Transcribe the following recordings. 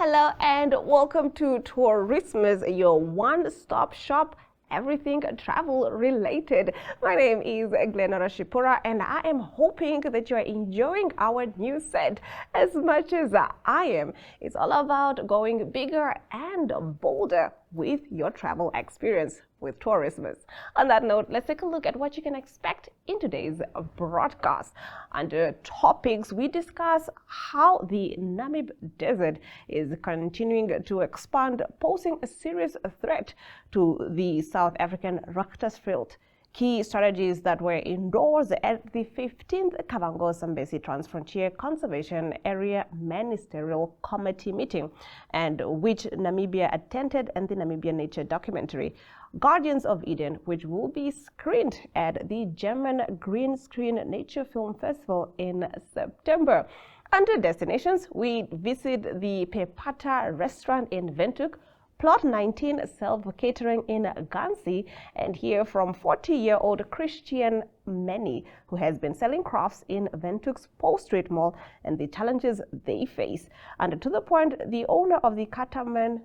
Hello and welcome to Tourismus, your one-stop shop, everything travel related. My name is Glenora Shipura and I am hoping that you are enjoying our new set as much as I am. It's all about going bigger and bolder with your travel experience with Tourismus. On that note, let's take a look at what you can expect in today's broadcast. Under topics, we discuss how the Namib desert is continuing to expand, posing a serious threat to the South African Richtersveld. Key strategies that were endorsed at the 15th Kavango Zambezi Transfrontier Conservation Area Ministerial Committee meeting, and which Namibia attended, and the Namibian nature documentary Guardians of Eden, which will be screened at the German Green Screen Nature Film Festival in September. Under destinations, we visit the Pepata Restaurant in Windhoek, Plot 19 Self-catering in Ghanzi, and hear from 40-year-old Christian Manny, who has been selling crafts in Windhoek's Post Street Mall, and the challenges they face. And to the point, the owner of the Catamaran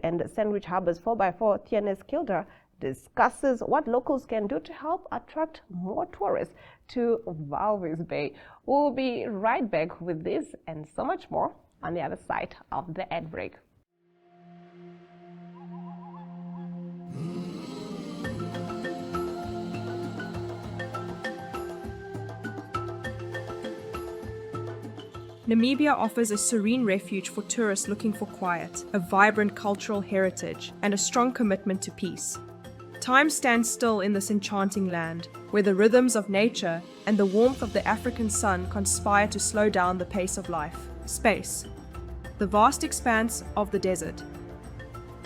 and Sandwich Harbour's 4x4, Theunis Keulder, discusses what locals can do to help attract more tourists to Walvis Bay. We'll be right back with this and so much more on the other side of the ad break. Namibia offers a serene refuge for tourists looking for quiet, a vibrant cultural heritage, and a strong commitment to peace. Time stands still in this enchanting land, where the rhythms of nature and the warmth of the African sun conspire to slow down the pace of life. Space. The vast expanse of the desert.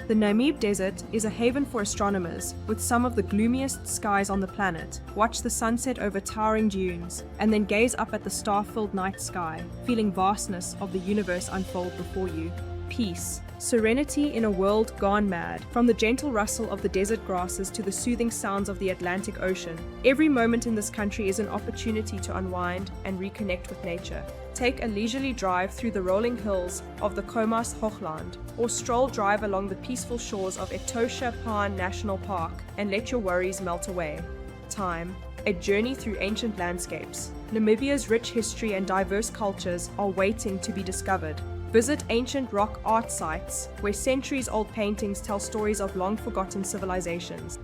The Namib Desert is a haven for astronomers, with some of the gloomiest skies on the planet. Watch the sunset over towering dunes, and then gaze up at the star-filled night sky, feeling vastness of the universe unfold before you. Peace. Serenity in a world gone mad. From the gentle rustle of the desert grasses to the soothing sounds of the Atlantic Ocean, every moment in this country is an opportunity to unwind and reconnect with nature. Take a leisurely drive through the rolling hills of the Khomas Hoogland, or stroll drive along the peaceful shores of Etosha Pan National Park and let your worries melt away. Time. A journey through ancient landscapes. Namibia's rich history and diverse cultures are waiting to be discovered. Visit ancient rock art sites, where centuries-old paintings tell stories of long-forgotten civilizations.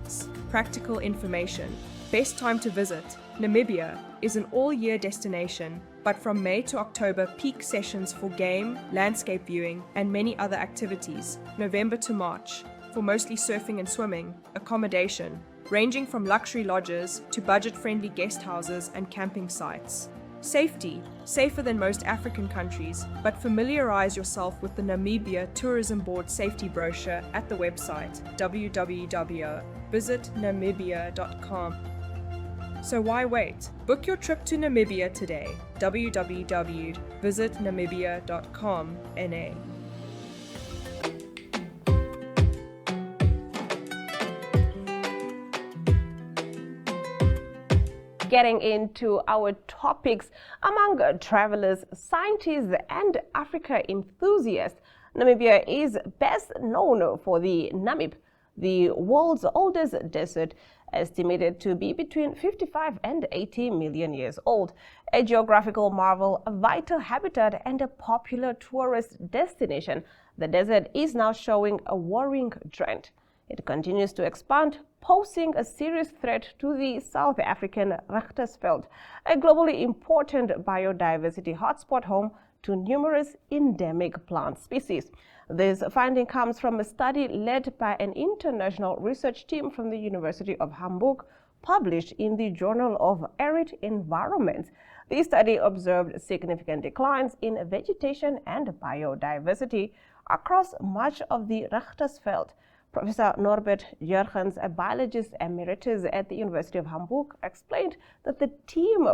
Practical information. Best time to visit. Namibia is an all-year destination, but from May to October, peak sessions for game, landscape viewing, and many other activities. November to March, for mostly surfing and swimming. Accommodation, ranging from luxury lodges to budget-friendly guest houses and camping sites. Safety, safer than most African countries, but familiarize yourself with the Namibia Tourism Board safety brochure at the website www.visitnamibia.com. So why wait? Book your trip to Namibia today. www.visitnamibia.com NA. Getting into our topics, among travelers, scientists, and Africa enthusiasts, Namibia is best known for the Namib, the world's oldest desert, estimated to be between 55 and 80 million years old. A geographical marvel, a vital habitat, and a popular tourist destination, the desert is now showing a worrying trend. It continues to expand, posing a serious threat to the South African Richtersveld, a globally important biodiversity hotspot home to numerous endemic plant species. This finding comes from a study led by an international research team from the University of Hamburg, published in the Journal of Arid Environments. The study observed significant declines in vegetation and biodiversity across much of the Richtersveld. Professor Norbert Jurgens, a biologist emeritus at the University of Hamburg, explained that the team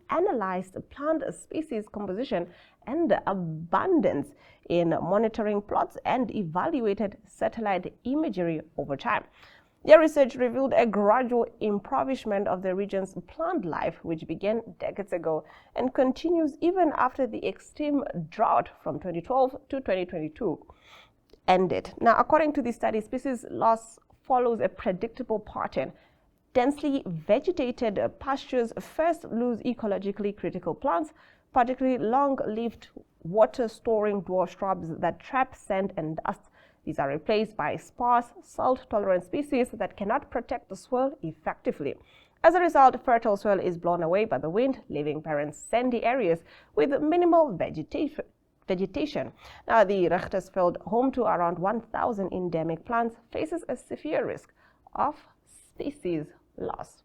analyzed plant species composition and abundance in monitoring plots and evaluated satellite imagery over time. Their research revealed a gradual impoverishment of the region's plant life, which began decades ago and continues even after the extreme drought from 2012 to 2022 ended. Now, according to the study, species loss follows a predictable pattern. Densely vegetated pastures first lose ecologically critical plants, particularly long-lived water-storing dwarf shrubs that trap sand and dust. These are replaced by sparse, salt-tolerant species that cannot protect the soil effectively. As a result, fertile soil is blown away by the wind, leaving barren sandy areas with minimal vegetation. Now, the Richtersveld, home to around 1,000 endemic plants, faces a severe risk of species loss.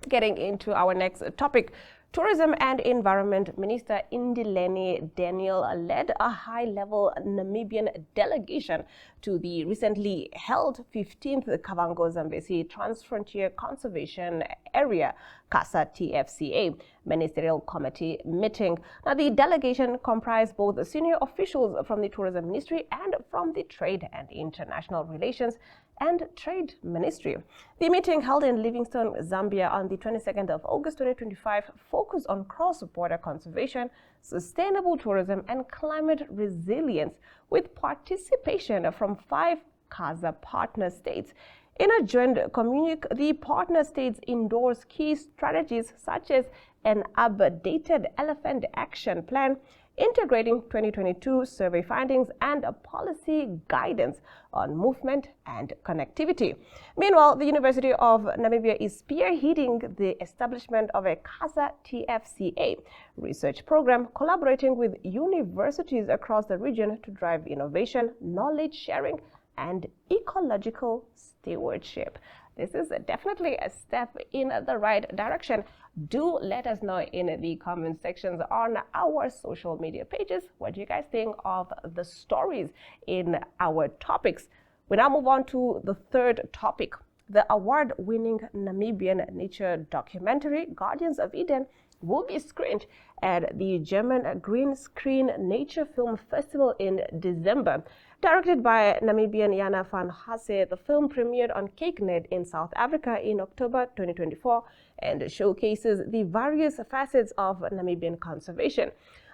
Getting into our next topic, Tourism and Environment Minister Indileni Daniel led a high-level Namibian delegation to the recently held 15th Kavango Zambezi Transfrontier Conservation Area, CASA TFCA, Ministerial Committee meeting. Now, the delegation comprised both senior officials from the Tourism Ministry and from the Trade and International Relations and Trade Ministry. The meeting held in Livingstone, Zambia on the 22nd of August 2025 focused on cross-border conservation, sustainable tourism and climate resilience with participation from 5 CASA partner states. In a joint communique, the partner states endorsed key strategies such as an updated elephant action plan, integrating 2022 survey findings and a policy guidance on movement and connectivity. Meanwhile, the University of Namibia is spearheading the establishment of a CASA TFCA research program, collaborating with universities across the region to drive innovation, knowledge sharing, and ecological stewardship. This is definitely a step in the right direction. Do let us know in the comment sections on our social media pages what you guys think of the stories in our topics. We now move on to the third topic. The award-winning Namibian nature documentary Guardians of Eden will be screened at the German Green Screen Nature Film Festival in December. Directed by Namibian Jana van Hasse, the film premiered on Cakenet in South Africa in October 2024 and showcases the various facets of Namibian conservation.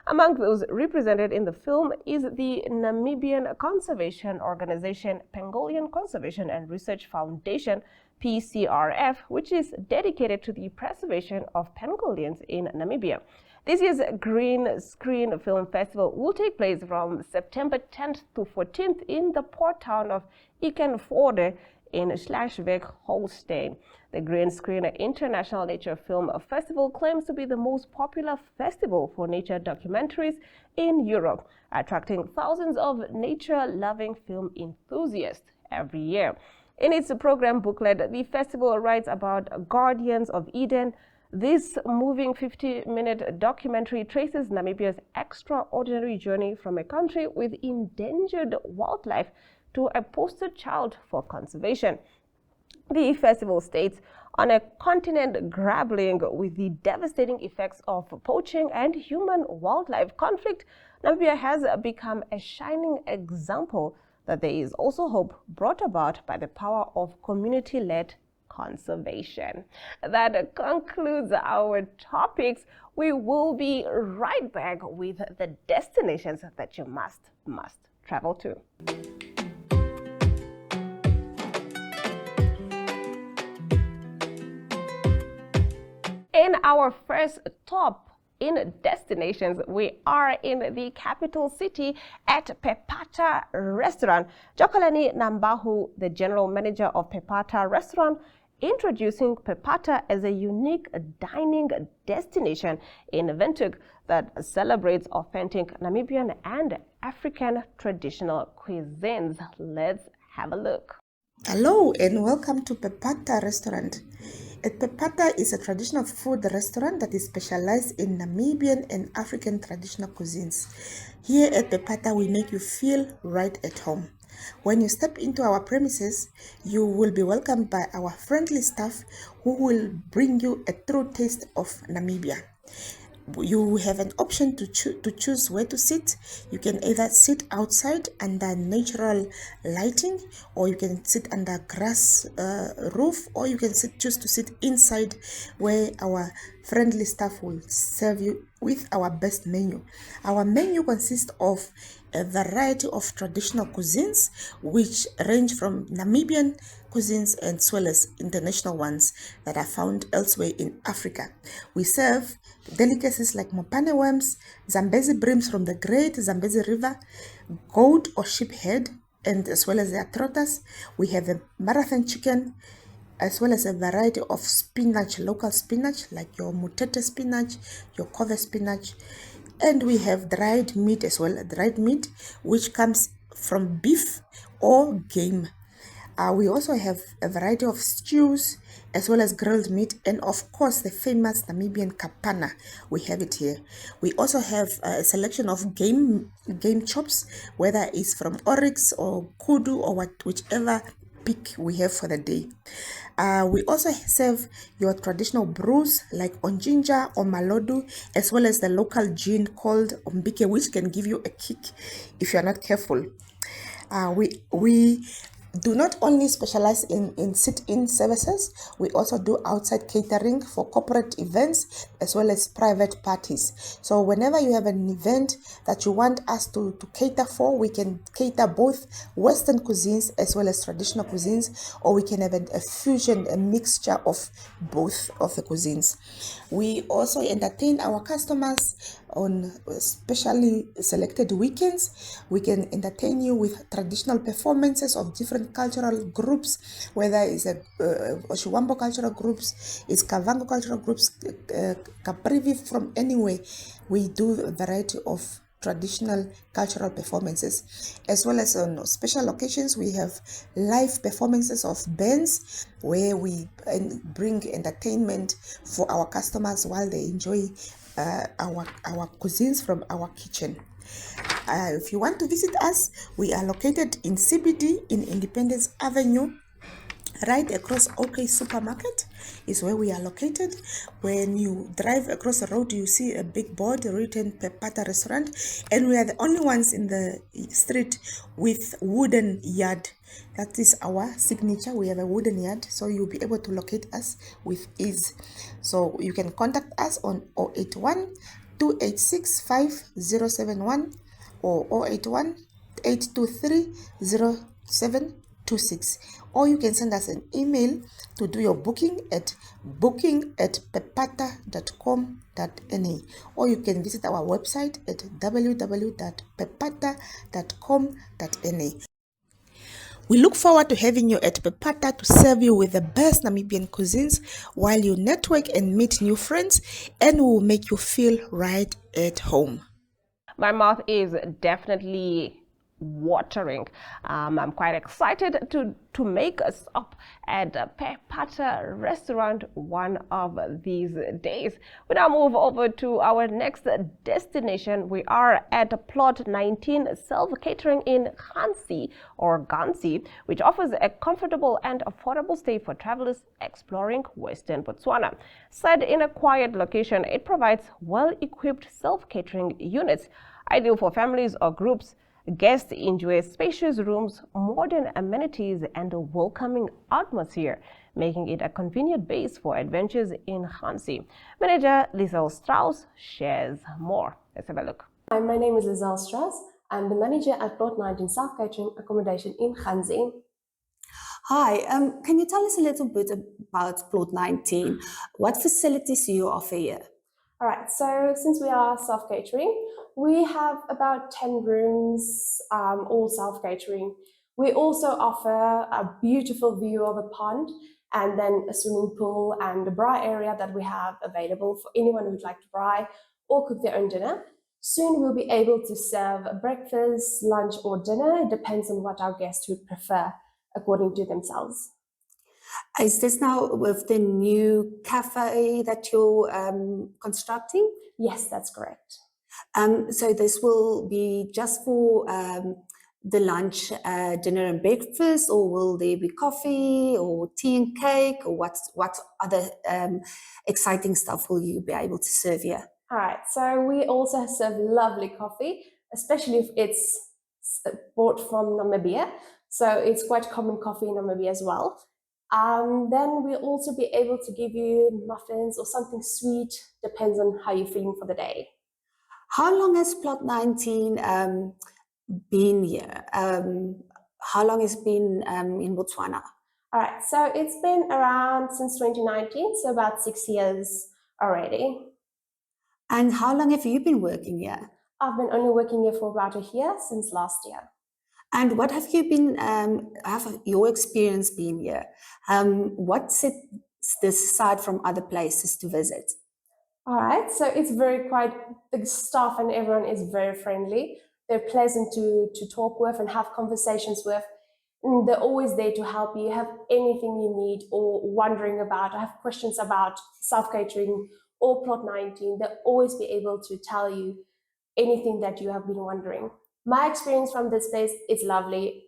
Among those represented in the film is the Namibian conservation organization Pangolin Conservation and Research Foundation, PCRF, which is dedicated to the preservation of pangolins in Namibia. This year's Green Screen Film Festival will take place from September 10th to 14th in the port town of Ekenvoorde in Schleswig-Holstein. The Green Screen International Nature Film Festival claims to be the most popular festival for nature documentaries in Europe, attracting thousands of nature-loving film enthusiasts every year. In its program booklet, the festival writes about Guardians of Eden. This moving 50-minute documentary traces Namibia's extraordinary journey from a country with endangered wildlife to a poster child for conservation. The festival states, on a continent grappling with the devastating effects of poaching and human-wildlife conflict, Namibia has become a shining example that there is also hope brought about by the power of community-led conservation. That concludes our topics. We will be right back with the destinations that you must travel to. In our first top in destinations, we are in the capital city at Pepata Restaurant. Jokalani Nambahu, the general manager of Pepata Restaurant, introducing Pepata as a unique dining destination in Windhoek that celebrates authentic Namibian and African traditional cuisines. Let's have a look. Hello and welcome to Pepata Restaurant. Pepata is a traditional food restaurant that is specialized in Namibian and African traditional cuisines. Here at Pepata, we make you feel right at home. When you step into our premises, you will be welcomed by our friendly staff who will bring you a true taste of Namibia. You have an option to choose where to sit. You can either sit outside under natural lighting, or you can sit under grass roof, or you can choose to sit inside, where our friendly staff will serve you with our best menu. Our menu consists of a variety of traditional cuisines, which range from Namibian cuisines as well as international ones that are found elsewhere in Africa. We serve delicacies like mopane worms, Zambezi breams from the Great Zambezi River, goat or sheep head, and as well as their trotters. We have a marathon chicken, as well as a variety of spinach, local spinach like your mutete spinach, your kove spinach. And we have dried meat as well, dried meat which comes from beef or game. We also have a variety of stews as well as grilled meat, and of course the famous Namibian kapana. We have it here. We also have a selection of game chops, whether it's from oryx or kudu or whichever pick we have for the day. We also serve your traditional brews like onjinja or malodu, as well as the local gin called ombike, which can give you a kick if you're not careful. We do not only specialize in sit-in services, we also do outside catering for corporate events as well as private parties. So whenever you have an event that you want us to cater for, we can cater both Western cuisines as well as traditional cuisines, or we can have a fusion, a mixture of both of the cuisines. We also entertain our customers on specially selected weekends. We can entertain you with traditional performances of different cultural groups, whether it's a Oshiwambo cultural groups, it's Kavango cultural groups, Caprivi from anywhere. We do a variety of traditional cultural performances, as well as on special occasions we have live performances of bands where we bring entertainment for our customers while they enjoy our cuisines from our kitchen. If you want to visit us, we are located in CBD in Independence Avenue, right across OK Supermarket is where we are located. When you drive across the road, you see a big board written Pepata Restaurant, and we are the only ones in the street with wooden yard. That is our signature. We have a wooden yard, so you'll be able to locate us with ease. So you can contact us on 081 286 5071 or 081 823 0726, or you can send us an email to do your booking at booking@pepata.com.na, or you can visit our website at www.pepata.com.na. We look forward to having you at Pepata to serve you with the best Namibian cuisines while you network and meet new friends, and we will make you feel right at home. My mouth is definitely watering. I'm quite excited to make a stop at Pepata Restaurant one of these days. We now move over to our next destination. We are at Plot 19 Self-catering in Ghanzi, which offers a comfortable and affordable stay for travelers exploring Western Botswana. Set in a quiet location, it provides well-equipped self-catering units, ideal for families or groups. Guests enjoy spacious rooms, modern amenities, and a welcoming atmosphere, making it a convenient base for adventures in Ghanzi. Manager Lizelle Strauss shares more. Let's have a look. Hi, my name is Lizelle Strauss. I'm the manager at Plot 19 Self-catering accommodation in Ghanzi. Hi, can you tell us a little bit about Plot 19? What facilities do you offer here? All right, so since we are self-catering, we have about 10 rooms, all self-catering. We also offer a beautiful view of a pond and then a swimming pool and a braai area that we have available for anyone who'd like to braai or cook their own dinner. Soon we'll be able to serve breakfast, lunch or dinner. It depends on what our guests would prefer according to themselves. Is this now with the new cafe that you're constructing? Yes, that's correct. So this will be just for the lunch, dinner and breakfast, or will there be coffee or tea and cake, or what other exciting stuff will you be able to serve here? All right, so we also serve lovely coffee, especially if it's bought from Namibia. So it's quite common coffee in Namibia as well. Then we'll also be able to give you muffins or something sweet, depends on how you're feeling for the day. How long has Plot 19 been here? How long has it been in Botswana? All right, so it's been around since 2019, so about 6 years already. And how long have you been working here? I've been only working here for about a year, since last year. And what have you been, have your experience been here? What sets this aside from other places to visit? All right, so it's the staff and everyone is very friendly. They're pleasant to talk with and have conversations with. And they're always there to help you. Have anything you need or wondering about, or have questions about self-catering or Plot 19, they'll always be able to tell you anything that you have been wondering. My experience from this place is lovely.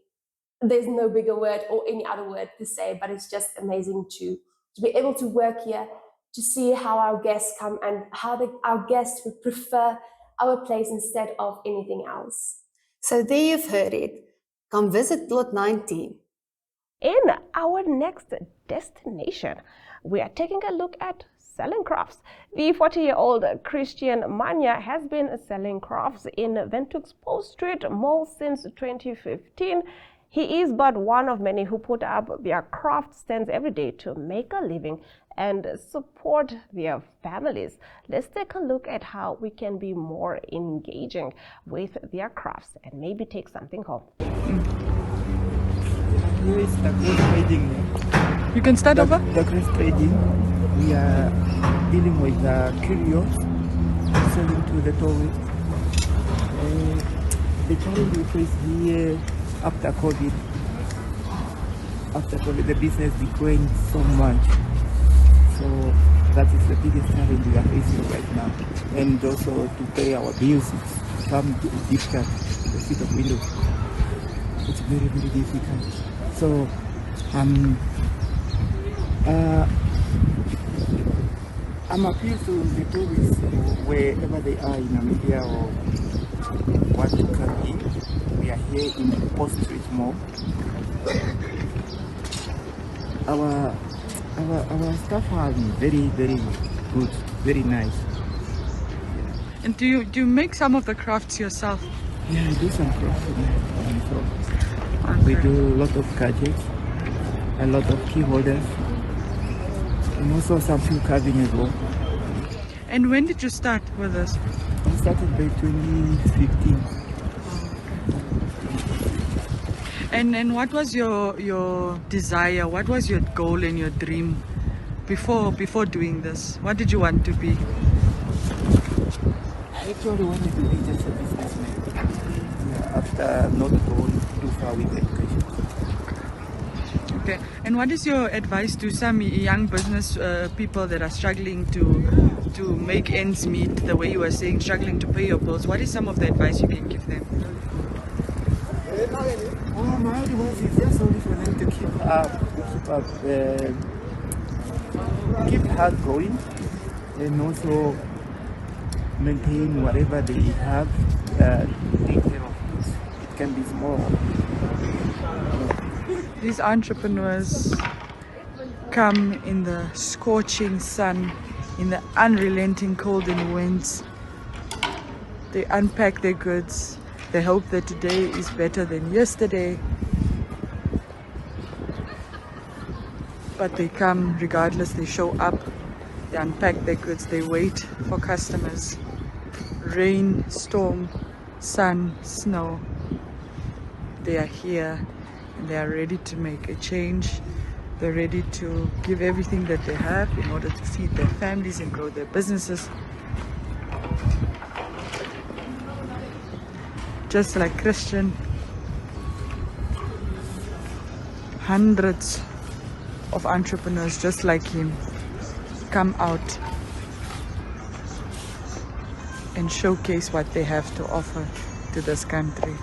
There's no bigger word or any other word to say, but it's just amazing to be able to work here, to see how our guests come and how our guests would prefer our place instead of anything else. So there you've heard it. Come visit Plot 19. In our next destination, we are taking a look at selling crafts. The 40-year-old Christian Manya has been selling crafts in Windhoek's Post Street Mall since 2015. He is but one of many who put up their craft stands every day to make a living and support their families. Let's take a look at how we can be more engaging with their crafts and maybe take something home. Here is the craft trading. You can start over? The craft trading, we are dealing with curios, selling to the tourists. The challenge we face here after COVID, the business declined so much. So that is the biggest challenge we are facing right now. And also to pay our bills, it's come difficult in the city of Windhoek. It's very, very difficult. So I'm appealing to the tourists wherever they are in Namibia or want to come in. We are here in the Post Street Mall. Our staff are very, very good, very nice. And do you make some of the crafts yourself? Yeah, I do some crafts. We do a lot of gadgets, a lot of key holders, and also some few carving as well. And when did you start with this? I started by 2015. And what was your desire? What was your goal and your dream before doing this? What did you want to be? I actually wanted to be just a businessman. After not going too far with education. Okay. And what is your advice to some young business people that are struggling to make ends meet, the way you were saying, struggling to pay your bills? What is some of the advice you can give them? Well, my advice is just only for them to keep hard going, and also maintain whatever they have, take care of it. It can be small. These entrepreneurs come in the scorching sun, in the unrelenting cold and winds. They unpack their goods. They hope that today is better than yesterday. But they come regardless, they show up, they unpack their goods, they wait for customers. Rain, storm, sun, snow. They are here and they are ready to make a change. They're ready to give everything that they have in order to feed their families and grow their businesses. Just like Christian, hundreds of entrepreneurs just like him come out and showcase what they have to offer to this country.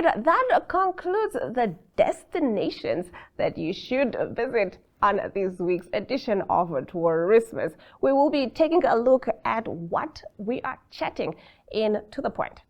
right, that concludes the destinations that you should visit on this week's edition of Tourismus. We will be taking a look at what we are chatting in To The Point.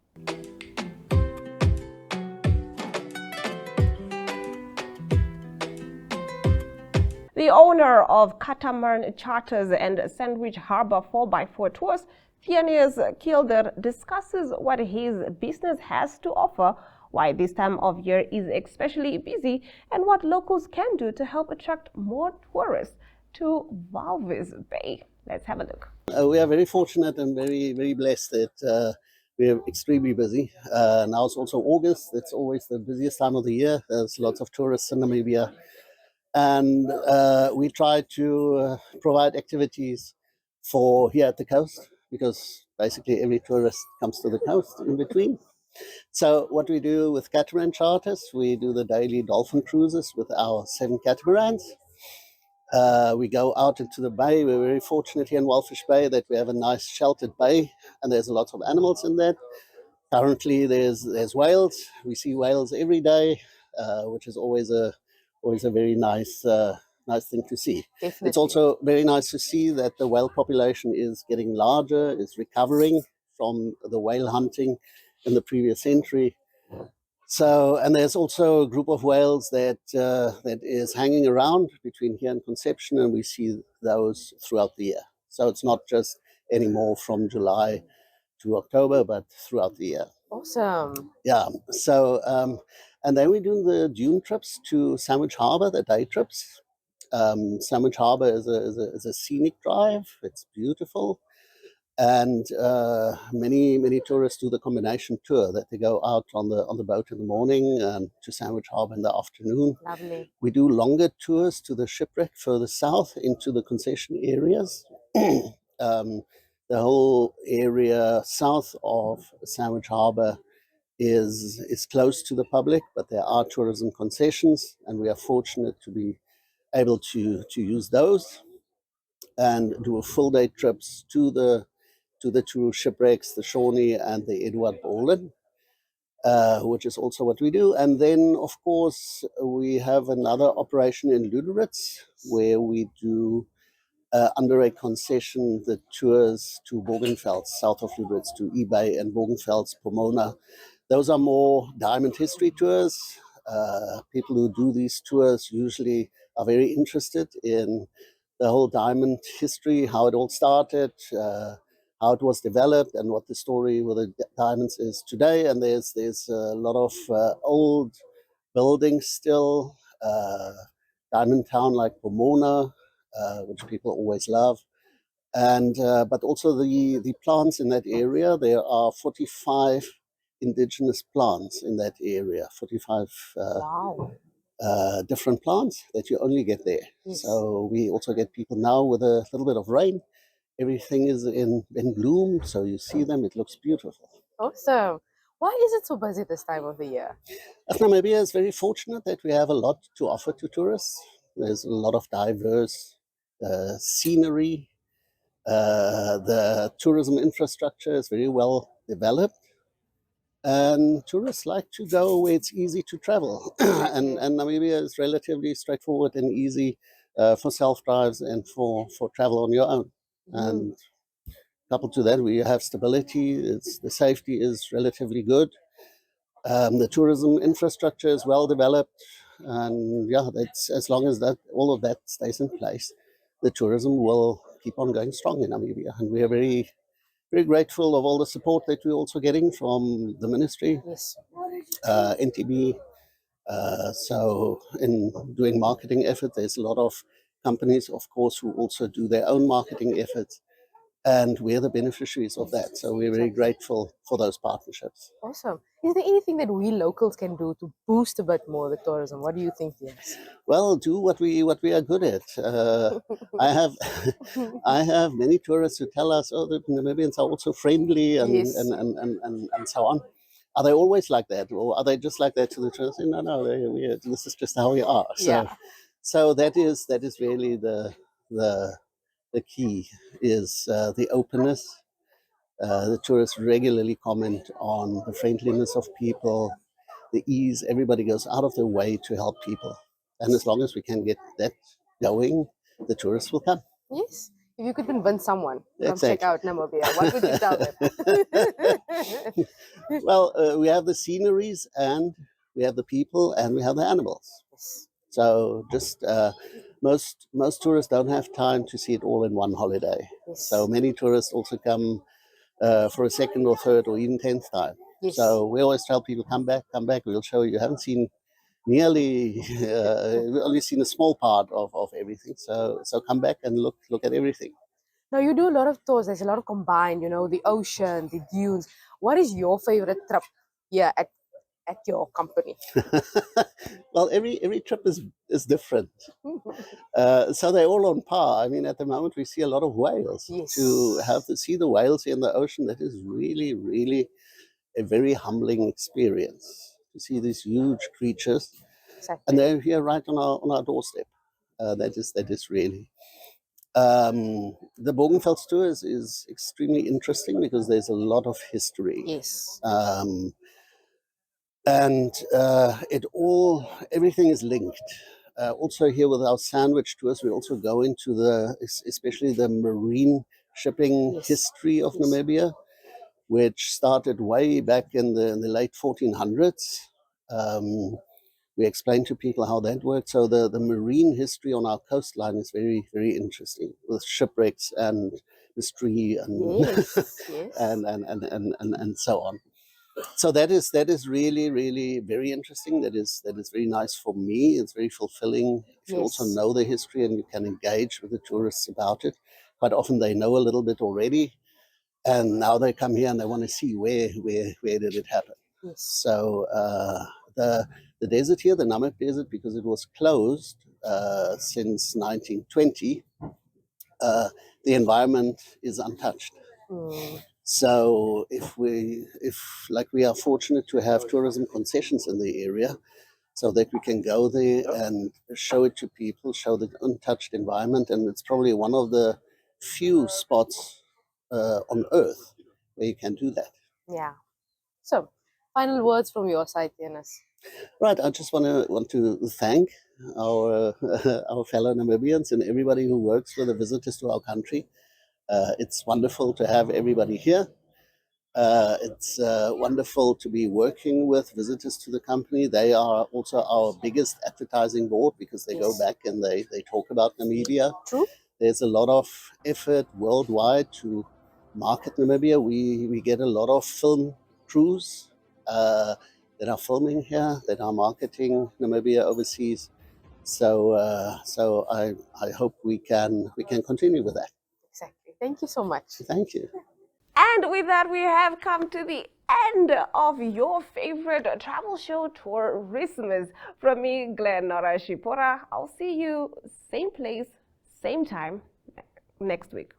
The owner of Catamaran Charters and Sandwich Harbour 4x4 Tours, Theunis Keulder, discusses what his business has to offer, why this time of year is especially busy, and what locals can do to help attract more tourists to Walvis Bay. Let's have a look. We are very fortunate and very blessed that we are extremely busy. Now it's also August. It's always the busiest time of the year. There's lots of tourists in Namibia. And we try to provide activities for here at the coast, because basically every tourist comes to the coast in between. So what we do with Catamaran charters, we do the daily dolphin cruises with our 7 catamarans. We go out into the bay. We're very fortunate here in Walvis Bay that we have a nice sheltered bay, and there's a lot of animals in that. Currently there's whales. We see whales every day, which is always a very nice thing to see. Definitely. It's also very nice to see that the whale population is getting larger, is recovering from the whale hunting in the previous century. So, and there's also a group of whales that is hanging around between here and Conception, and we see those throughout the year. So it's not just anymore from July to October, but throughout the year. Awesome. Yeah. So, and then we do the dune trips to Sandwich Harbour, the day trips. Sandwich Harbour is a scenic drive. It's beautiful. And many tourists do the combination tour, that they go out on the boat in the morning and to Sandwich Harbour in the afternoon. Lovely. We do longer tours to the shipwreck further south into the concession areas. The whole area south of Sandwich Harbour is close to the public, but there are tourism concessions, and we are fortunate to be able to use those and do a full day trips to the two shipwrecks, the Shawnee and the Edward Baldwin, which is also what we do. And then, of course, we have another operation in Luderitz where we do under a concession the tours to Bougainveld, south of Luderitz, to eBay and Bougainveld's Pomona. Those are more diamond history tours. People who do these tours usually are very interested in the whole diamond history, how it all started, how it was developed, and what the story with the diamonds is today. And there's a lot of old buildings still, diamond town like Pomona, which people always love. And but also the plants in that area. There are 45 indigenous plants in that area, 45 Wow. different plants that you only get there. Yes. So we also get people now with a little bit of rain. Everything is in bloom, so you see them, it looks beautiful. Awesome. Why is it so busy this time of the year? Namibia is very fortunate that we have a lot to offer to tourists. There's a lot of diverse scenery. The tourism infrastructure is very well developed. And tourists like to go where it's easy to travel. and Namibia is relatively straightforward and easy for self-drives and for travel on your own. And coupled to that, we have stability. The safety is relatively good. The tourism infrastructure is well developed. And yeah, that's, as long as that all of that stays in place, the tourism will keep on going strong in Namibia. And we are very grateful of all the support that we're also getting from the ministry, Yes. NTB. So in doing marketing efforts, there's a lot of companies, of course, who also do their own marketing efforts. And we're the beneficiaries of that. So we're very grateful for those partnerships. Awesome. Is there anything that we locals can do to boost a bit more the tourism? What do you think, Jens? Well, do what we are good at. I have many tourists who tell us, "Oh, the Namibians are also friendly," and Yes. and so on. Are they always like that, or are they just like that to the tourists? No, this is just how we are. So, Yeah. so that is really the key is the openness. The tourists regularly comment on the friendliness of people, the ease. Everybody goes out of their way to help people. And as long as we can get that going, the tourists will come. Yes. If you could convince someone to come check Exactly. out Namibia, what would you tell them? Well, we have the sceneries, and we have the people, and we have the animals. So just most tourists don't have time to see it all in one holiday. So many tourists also come for a second or third or even 10th time. So we always tell people, come back, we'll show you. You haven't seen nearly, we've only seen a small part of everything. So come back and look at everything. Now, you do a lot of tours. There's a lot of combined, you know, the ocean, the dunes. What is your favorite trip here at your company? Well, every trip is different. So they're all on par. I mean, at the moment we see a lot of whales. To see the whales in the ocean, that is really, really a very humbling experience. To see these huge creatures, and they're here right on our doorstep. That is really. The Bogenvelds tour is extremely interesting because there's a lot of history. And everything is linked. Also here with our sandwich tours, we also go into especially the marine shipping history of Namibia, which started way back in the late 1400s. We explain to people how that worked. So the marine history on our coastline is very, very interesting, with shipwrecks and mystery and and so on. So that is really, really very interesting. That is very nice for me. It's very fulfilling. If you also know the history and you can engage with the tourists about it. Quite often they know a little bit already, and now they come here and they want to see where did it happen. So the desert here, the Namib Desert, because it was closed since 1920, the environment is untouched. So if we are fortunate to have tourism concessions in the area, so that we can go there and show it to people, show the untouched environment, and it's probably one of the few spots on Earth where you can do that. Yeah. So, final words from your side, Theunis. Right, I just want to thank our fellow Namibians and everybody who works with the visitors to our country. It's wonderful to have everybody here. It's wonderful to be working with visitors to the company. They are also our biggest advertising board because they go back and they talk about Namibia. True. There's a lot of effort worldwide to market Namibia. We get a lot of film crews that are filming here, that are marketing Namibia overseas. So I hope we can continue with that. Exactly. Thank you so much. Thank you. And with that, we have come to the end of your favorite travel show, Tourismus. From me, Glenora Shipora. I'll see you same place, same time next week.